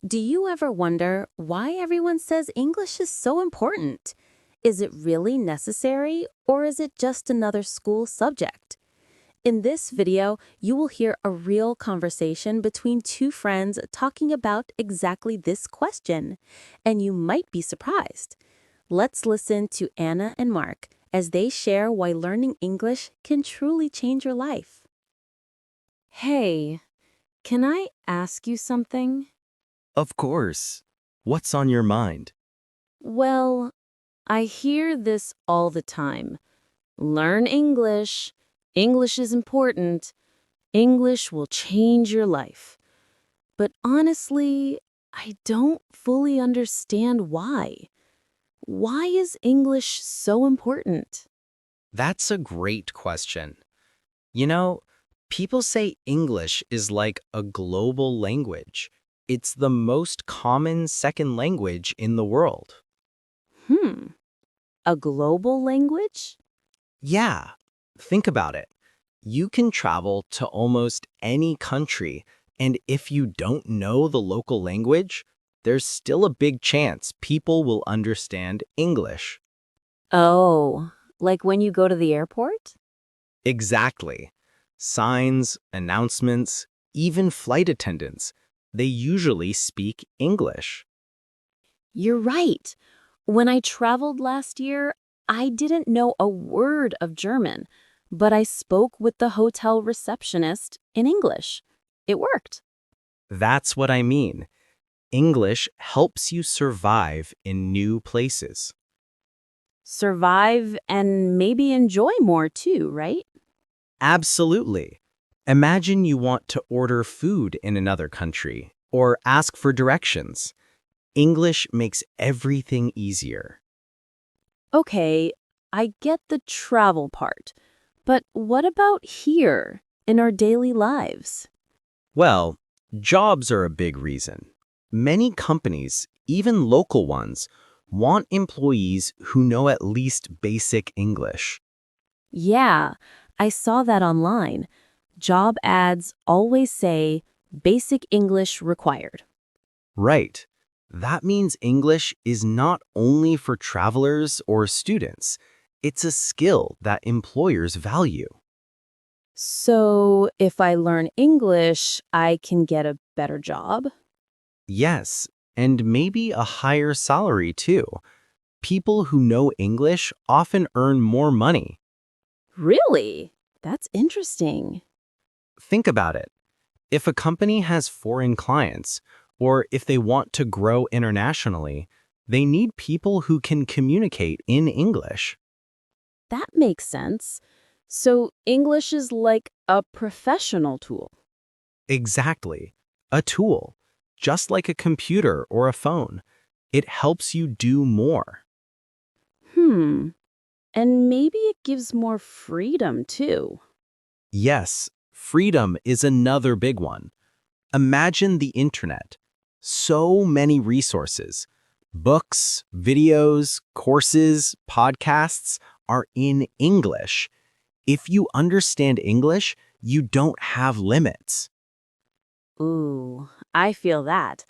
Do you ever wonder why everyone says English is so important? Is it really necessary, or is it just another school subject? In this video, you will hear a real conversation between two friends talking about exactly this question, and you might be surprised. Let's listen to Anna and Mark as they share why learning English can truly change your life. Hey, can I ask you something? Of course. What's on your mind? Well, I hear this all the time. Learn English. English is important. English will change your life. But honestly, I don't fully understand why. Why is English so important? That's a great question. You know, people say English is like a global language. It's the most common second language in the world. Hmm, a global language? Yeah, think about it. You can travel to almost any country, and if you don't know the local language, there's still a big chance people will understand English. Oh, like when you go to the airport? Exactly. Signs, announcements, even flight attendants, they usually speak English. You're right. When I traveled last year, I didn't know a word of German, but I spoke with the hotel receptionist in English. It worked. That's what I mean. English helps you survive in new places. Survive and maybe enjoy more too, right? Absolutely. Imagine you want to order food in another country or ask for directions. English makes everything easier. Okay, I get the travel part, but what about here in our daily lives? Well, jobs are a big reason. Many companies, even local ones, want employees who know at least basic English. Yeah, I saw that online. Job ads always say basic English required. Right. That means English is not only for travelers or students, it's a skill that employers value. So, if I learn English, I can get a better job? Yes, and maybe a higher salary too. People who know English often earn more money. Really? That's interesting. Think about it. If a company has foreign clients, or if they want to grow internationally, they need people who can communicate in English. That makes sense. So, English is like a professional tool. Exactly. A tool, just like a computer or a phone. It helps you do more. Hmm. And maybe it gives more freedom too. Yes, freedom is another big one. Imagine the internet. So many resources. Books, videos, courses, podcasts are in English. If you understand English, you don't have limits. Ooh, I feel that.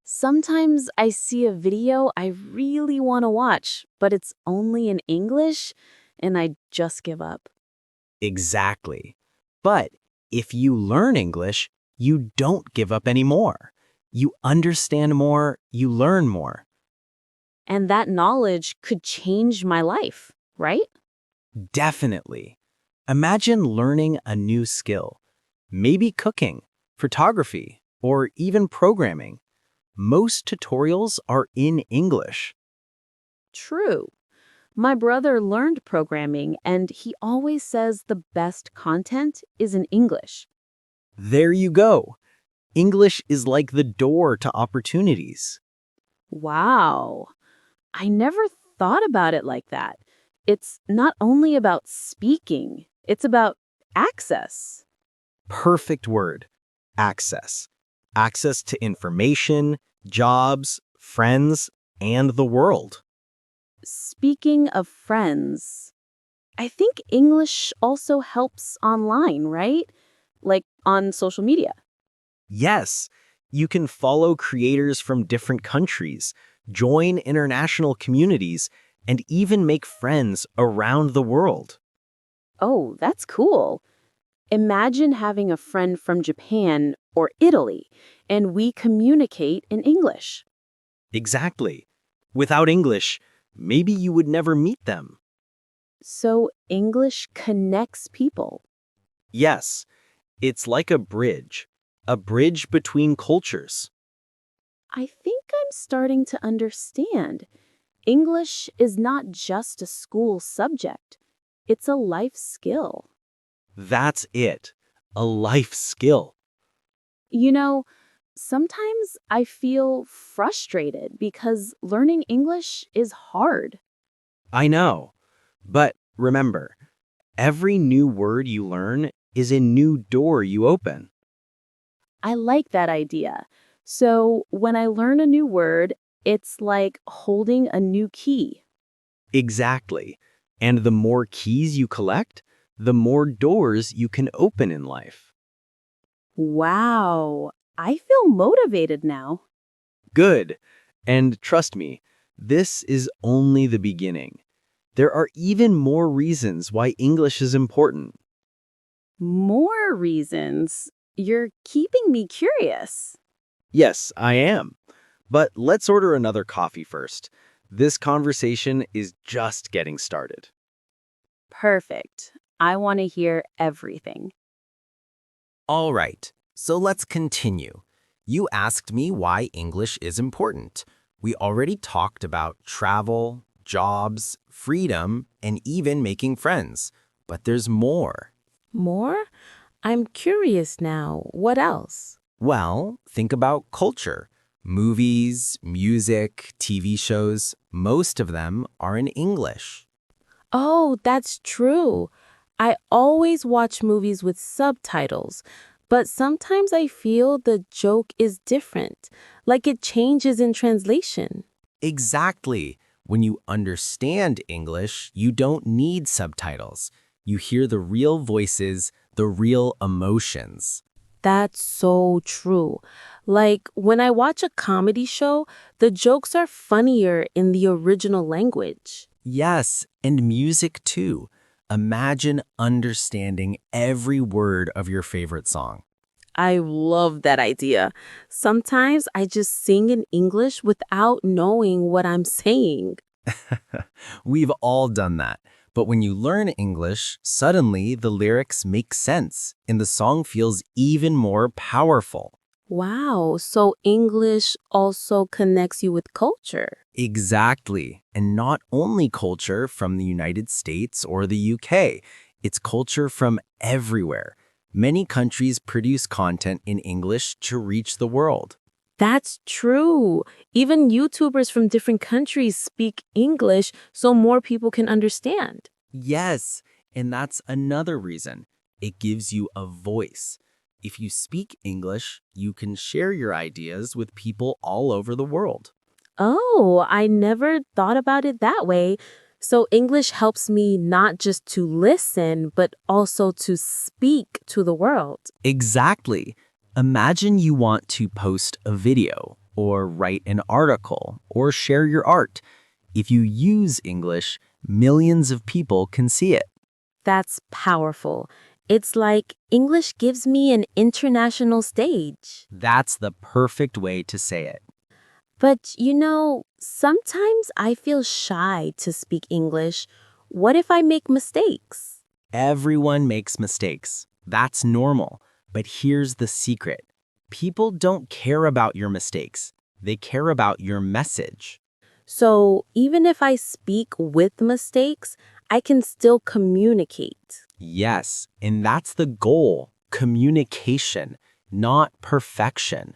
Sometimes I see a video I really want to watch, but it's only in English, and I just give up. Exactly. But if you learn English, you don't give up anymore. You understand more, you learn more. And that knowledge could change my life, right? Definitely. Imagine learning a new skill, maybe cooking, photography, or even programming. Most tutorials are in English. True. My brother learned programming, and he always says the best content is in English. There you go. English is like the door to opportunities. Wow. I never thought about it like that. It's not only about speaking, it's about access. Perfect word. Access. Access to information, jobs, friends, and the world. Speaking of friends, I think English also helps online, right? Like on social media. Yes, You can follow creators from different countries, join international communities, and even make friends around the world. Oh, that's cool. Imagine having a friend from Japan or Italy, and we communicate in English. Exactly. Without English, maybe you would never meet them. So English connects people. Yes, it's like a bridge between cultures. I think I'm starting to understand. English is not just a school subject, it's a life skill. That's it, a life skill. You know, sometimes I feel frustrated because learning English is hard. I know, but remember, every new word you learn is a new door you open. I like that idea. So when I learn a new word, it's like holding a new key. Exactly. And the more keys you collect, the more doors you can open in life. Wow, I feel motivated now. Good. And trust me, this is only the beginning. There are even more reasons why English is important. More reasons. You're keeping me curious. Yes, I am. But let's order another coffee first. This conversation is just getting started. Perfect. I want to hear everything. All right, so let's continue. You asked me why English is important. We already talked about travel, jobs, freedom, and even making friends. But there's more. More? I'm curious now. What else? Well, think about culture. Movies, music, TV shows, most of them are in English. Oh, that's true. I always watch movies with subtitles, but sometimes I feel the joke is different, like it changes in translation. Exactly. When you understand English, you don't need subtitles. You hear the real voices, the real emotions. That's so true. Like when I watch a comedy show, the jokes are funnier in the original language. Yes, and music too. Imagine understanding every word of your favorite song. I love that idea. Sometimes I just sing in English without knowing what I'm saying. We've all done that. But when you learn English, suddenly the lyrics make sense and the song feels even more powerful. Wow, so English also connects you with culture. Exactly. And not only culture from the United States or the UK, it's culture from everywhere. Many countries produce content in English to reach the world. That's true. Even YouTubers from different countries speak English so more people can understand. Yes, and that's another reason. It gives you a voice. If you speak English, you can share your ideas with people all over the world. Oh, I never thought about it that way. So English helps me not just to listen, but also to speak to the world. Exactly. Imagine you want to post a video, or write an article, or share your art. If you use English, millions of people can see it. That's powerful. It's like English gives me an international stage. That's the perfect way to say it. But sometimes I feel shy to speak English. What if I make mistakes? Everyone makes mistakes. That's normal. But here's the secret. People don't care about your mistakes. They care about your message. So even if I speak with mistakes, I can still communicate. Yes, and that's the goal. Communication, not perfection.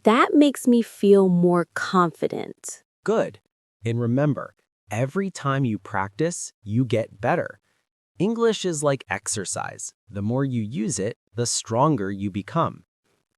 That makes me feel more confident. Good. And remember, every time you practice, you get better. English is like exercise. The more you use it, the stronger you become.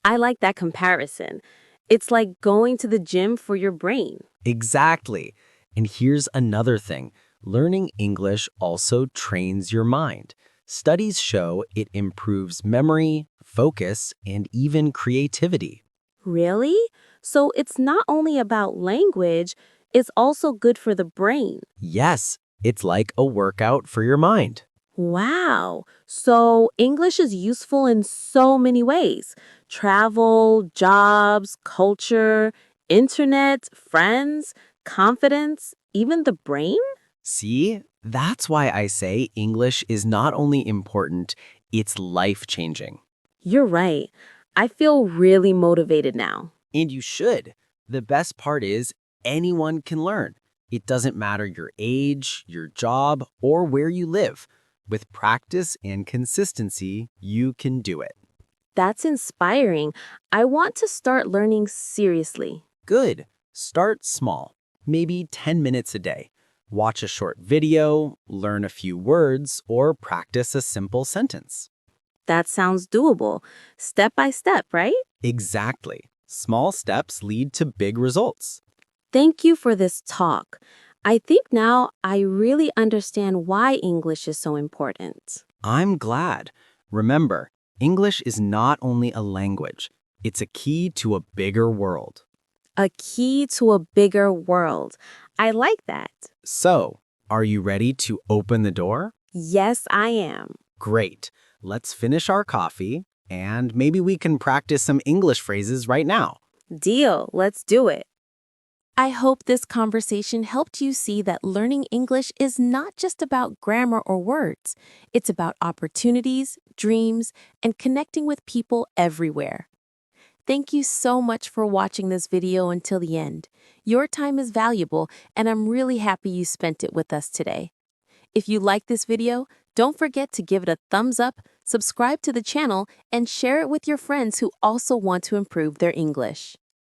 I like that comparison. It's like going to the gym for your brain. Exactly. And here's another thing. Learning English also trains your mind. Studies show it improves memory, focus, and even creativity. Really? So it's not only about language, it's also good for the brain. Yes, it's like a workout for your mind. Wow. So English is useful in so many ways: travel, jobs, culture, internet, friends, confidence, even the brain? See, that's why I say English is not only important, it's life-changing. You're right. I feel really motivated now. And you should. The best part is anyone can learn. It doesn't matter your age, your job, or where you live. With practice and consistency, you can do it. That's inspiring. I want to start learning seriously. Good. Start small, maybe 10 minutes a day. Watch a short video, learn a few words, or practice a simple sentence. That sounds doable. Step by step, right? Exactly. Small steps lead to big results. Thank you for this talk. I think now I really understand why English is so important. I'm glad. Remember, English is not only a language, it's a key to a bigger world. A key to a bigger world. I like that. So, are you ready to open the door? Yes, I am. Great. Let's finish our coffee, and maybe we can practice some English phrases right now. Deal. Let's do it. I hope this conversation helped you see that learning English is not just about grammar or words. It's about opportunities, dreams, and connecting with people everywhere. Thank you so much for watching this video until the end. Your time is valuable, and I'm really happy you spent it with us today. If you like this video, don't forget to give it a thumbs up, subscribe to the channel, and share it with your friends who also want to improve their English.